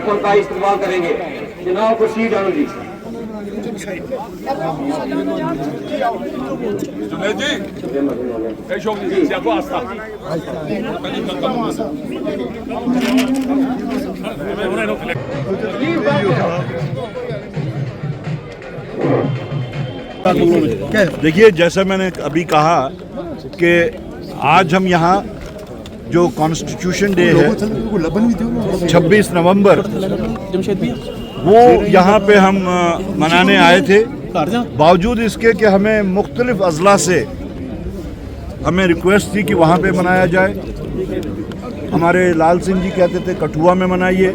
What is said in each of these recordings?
का इस्तेमाल करेंगे। जनाब proceed on ji. Junaid ji, siapa asta? देखिए, जैसा मैंने अभी कहा कि आज हम यहाँ जो कॉन्स्टिट्यूशन डे है 26 नवंबर, वो यहाँ पे हम मनाने आए थे। बावजूद इसके कि हमें मुख्तलिफ अजला से हमें रिक्वेस्ट थी कि वहाँ पे मनाया जाए। हमारे लाल सिंह जी कहते थे कठुआ में मनाइए,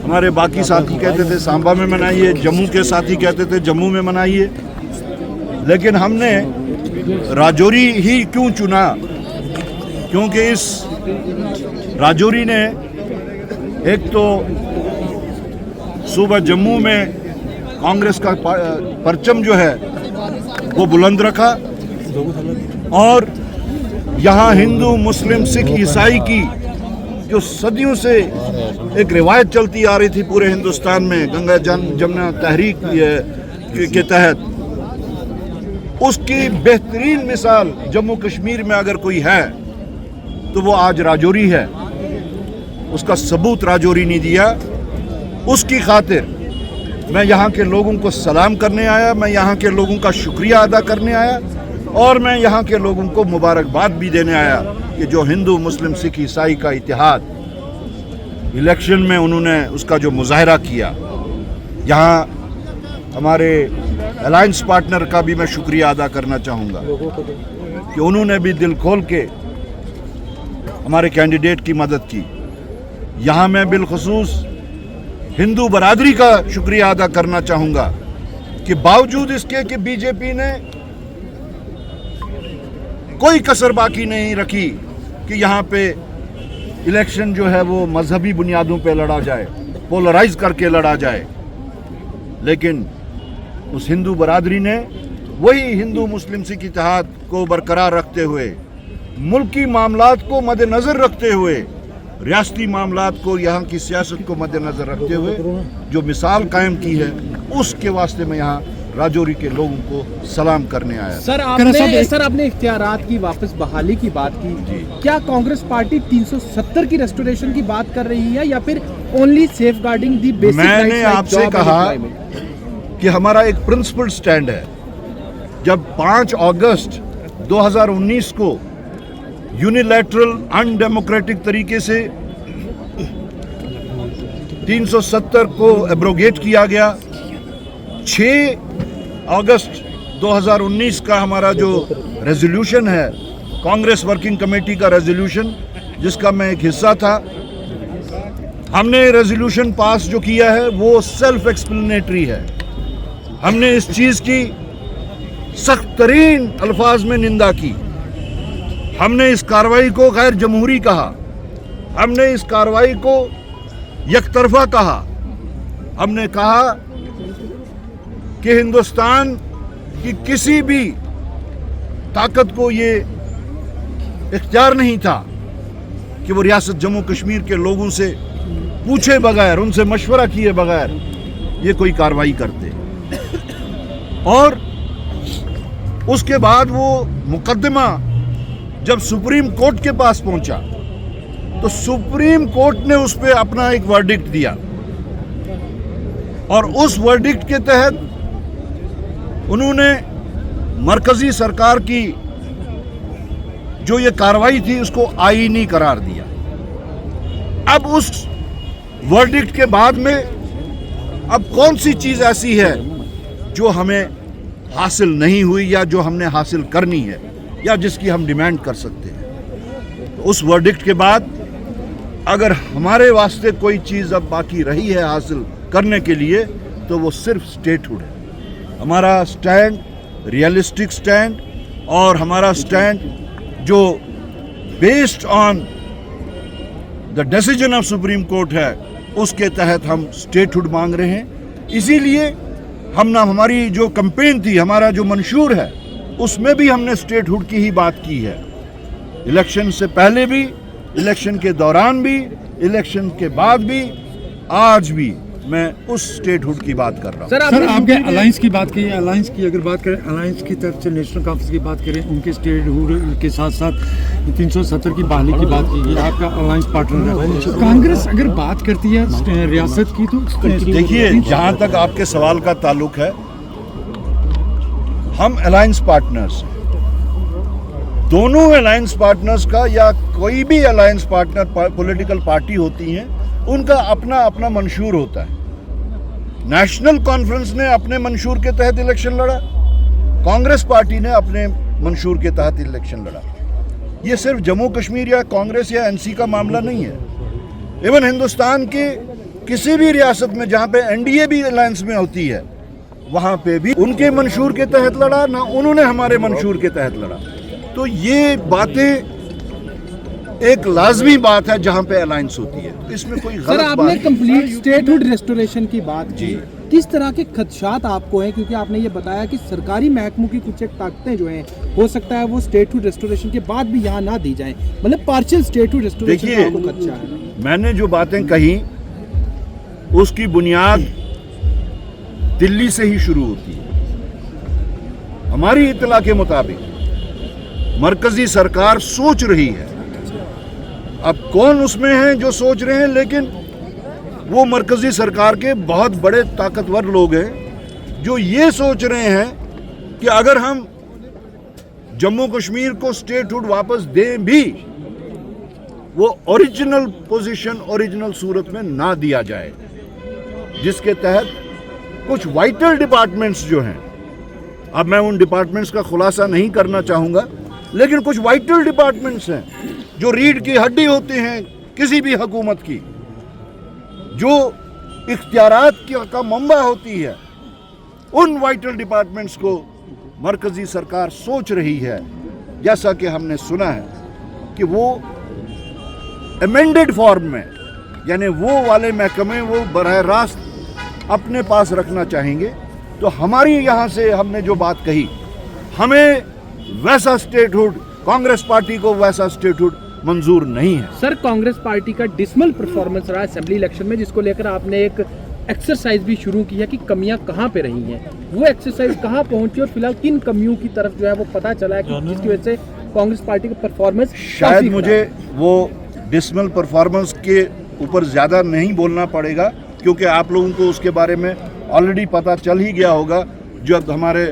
हमारे बाकी साथी कहते थे सांबा में मनाइए, जम्मू के साथी कहते थे जम्मू में मनाइए। लेकिन हमने राजौरी ही क्यों चुना? क्योंकि इस राजौरी ने एक तो सूबा जम्मू में कांग्रेस का परचम जो है वो बुलंद रखा, और यहाँ हिंदू मुस्लिम सिख ईसाई की जो सदियों से एक रिवायत चलती आ रही थी पूरे हिंदुस्तान में गंगा जमुना तहरीक के तहत, उसकी बेहतरीन मिसाल जम्मू कश्मीर में अगर कोई है तो वो आज राजौरी है। उसका सबूत राजौरी ने दिया। उसकी खातिर मैं यहाँ के लोगों को सलाम करने आया, मैं यहाँ के लोगों का शुक्रिया अदा करने आया, और मैं यहाँ के लोगों को मुबारकबाद भी देने आया कि जो हिंदू मुस्लिम सिख ईसाई का इत्तेहाद इलेक्शन में उन्होंने उसका जो मुजाहरा किया। यहाँ हमारे अलायंस पार्टनर का भी मैं शुक्रिया अदा करना चाहूँगा कि उन्होंने भी दिल खोल के हमारे कैंडिडेट की मदद की। यहाँ मैं बिलखुसूस हिंदू बरादरी का शुक्रिया अदा करना चाहूँगा कि बावजूद इसके कि बीजेपी ने कोई कसर बाकी नहीं रखी कि यहाँ पे इलेक्शन जो है वो मजहबी बुनियादों पे लड़ा जाए, पोलराइज करके लड़ा जाए, लेकिन उस हिंदू बरादरी ने वही हिंदू मुस्लिम सिख इत्तेहाद को बरकरार रखते हुए, मुल्की मामलात को मद्देनजर रखते हुए, रियासती मामलात को, यहाँ की सियासत को मद्देनजर रखते हुए जो मिसाल कायम की है, उसके वास्ते मैं यहाँ राजौरी के लोगों को सलाम करने आया। सर आपने इख्तियारात की वापस बहाली की बात की, क्या कांग्रेस पार्टी 370 की रेस्टोरेशन की बात कर रही है या फिर only safeguarding the basic rights? मैंने आपसे कहा कि हमारा एक प्रिंसिपल स्टैंड है। जब 5 अगस्त 2019 को यूनिलैटरल अनडेमोक्रेटिक तरीके से 370 को एब्रोगेट किया गया, 6 अगस्त 2019 का हमारा जो रेजोल्यूशन है, कांग्रेस वर्किंग कमेटी का रेजोल्यूशन जिसका मैं एक हिस्सा था, हमने रेजोल्यूशन पास जो किया है वो सेल्फ एक्सप्लेनेटरी है। हमने इस चीज़ की सख्त तरीन अल्फाज में निंदा की। हमने इस कार्रवाई को गैर जमहूरी कहा, हमने इस कार्रवाई को यकतरफा कहा। हमने कहा कि हिंदुस्तान की किसी भी ताकत को ये इख्तियार नहीं था कि वो रियासत जम्मू कश्मीर के लोगों से पूछे बगैर, उनसे मशवरा किए बगैर ये कोई कार्रवाई करते। और उसके बाद वो मुकदमा जब सुप्रीम कोर्ट के पास पहुंचा तो सुप्रीम कोर्ट ने उस पर अपना एक वर्डिक्ट दिया, और उस वर्डिक्ट के तहत उन्होंने मरकजी सरकार की जो ये कार्रवाई थी उसको आईनी करार दिया। अब उस वर्डिक्ट के बाद में अब कौन सी चीज ऐसी है जो हमें हासिल नहीं हुई या जो हमने हासिल करनी है या जिसकी हम डिमांड कर सकते हैं? तो उस वर्डिक्ट के बाद अगर हमारे वास्ते कोई चीज़ अब बाकी रही है हासिल करने के लिए तो वो सिर्फ स्टेटहुड है। हमारा स्टैंड रियलिस्टिक स्टैंड और हमारा स्टैंड जो based on the decision of supreme court है उसके तहत हम स्टेटहुड मांग रहे हैं। इसीलिए हमारी जो कैंपेन थी, हमारा जो मंशूर है, उसमें भी हमने स्टेटहुड की ही बात की है। इलेक्शन से पहले भी, इलेक्शन के दौरान भी, इलेक्शन के बाद भी आज भी मैं उस स्टेटहुड की बात कर रहा हूँ। सर सर आपके अलायंस की बात की, अलायंस की अगर बात करें, अलायंस की तरफ से नेशनल कॉन्फ्रेंस की बात करें, उनके स्टेटहुड के साथ साथ 370 की बहाली की बात की, आपका अलायंस पार्टनर है। कांग्रेस अगर बात करती है रियासत की, तो देखिए, जहां तक आपके सवाल का ताल्लुक है, हम अलायंस पार्टनर्स, दोनों अलायंस पार्टनर्स का या कोई भी अलायंस पार्टनर पॉलिटिकल पार्टी होती हैं, उनका अपना अपना मंशूर होता है। नेशनल कॉन्फ्रेंस ने अपने मंशूर के तहत इलेक्शन लड़ा, कांग्रेस पार्टी ने अपने मंशूर के तहत इलेक्शन लड़ा। ये सिर्फ जम्मू कश्मीर या कांग्रेस या एनसी का मामला नहीं है। इवन हिंदुस्तान के किसी भी रियासत में जहां पे एनडीए भी अलायंस में होती है, वहां पे भी उनके मंशूर के तहत लड़ा, ना उन्होंने हमारे मंशूर के तहत लड़ा। तो ये बातें एक लाजमी बात है जहां पे अलायंस होती है, तो इसमें कोई सर गलत बात आपने नहीं। कंप्लीट स्टेटहुड रेस्टोरेशन की बात की, किस तरह के खदशात आपको हैं? क्योंकि आपने ये बताया कि सरकारी महकमों की कुछ एक ताकतें जो हैं, हो सकता है वो स्टेटहुड रेस्टोरेशन के बाद भी यहाँ ना दी जाएं, मतलब पार्शियल स्टेटहुड रेस्टोरेशन का देखिए, आपको खदशा है? मैंने जो बातें कही उसकी बुनियाद दिल्ली से ही शुरू होती है। हमारी इत्तला के मुताबिक मरकजी सरकार सोच रही है, अब कौन उसमें है जो सोच रहे हैं, लेकिन वो मरकजी सरकार के बहुत बड़े ताकतवर लोग हैं जो ये सोच रहे हैं कि अगर हम जम्मू कश्मीर को स्टेटहुड वापस दें भी, वो ओरिजिनल पोजीशन, ओरिजिनल सूरत में ना दिया जाए, जिसके तहत कुछ वाइटल डिपार्टमेंट्स जो हैं, अब मैं उन डिपार्टमेंट्स का खुलासा नहीं करना चाहूँगा, लेकिन कुछ वाइटल डिपार्टमेंट्स हैं जो रीढ़ की हड्डी होते हैं किसी भी हुकूमत की, जो इख्तियारात का मंबा होती है, उन वाइटल डिपार्टमेंट्स को मरकजी सरकार सोच रही है, जैसा कि हमने सुना है कि वो अमेंडेड फॉर्म में, यानी वो वाले महकमे वो बरह रास्त अपने पास रखना चाहेंगे। तो हमारी यहाँ से हमने जो बात कही, हमें वैसा स्टेटहुड, कांग्रेस पार्टी को वैसा स्टेटहुड मंजूर नहीं है। सर कांग्रेस पार्टी का डिसमल परफॉर्मेंस रहा असेंबली इलेक्शन में, जिसको लेकर आपने एक एक्सरसाइज भी शुरू की है कि कमियां कहां पे रही हैं, वो एक्सरसाइज कहां पहुंची और फिलहाल किन कमियों की तरफ जो है वो पता चला है कि जिसकी वजह से कांग्रेस पार्टी का परफॉर्मेंस शायद मुझे वो डिसमल परफॉर्मेंस के ऊपर ज़्यादा नहीं बोलना पड़ेगा, क्योंकि आप लोगों को उसके बारे में ऑलरेडी पता चल ही गया होगा, जब हमारे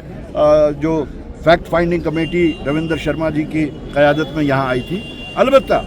जो fact finding committee Ravinder Sharma ji की क़यादत में यहाँ आई थी। अलबत्ता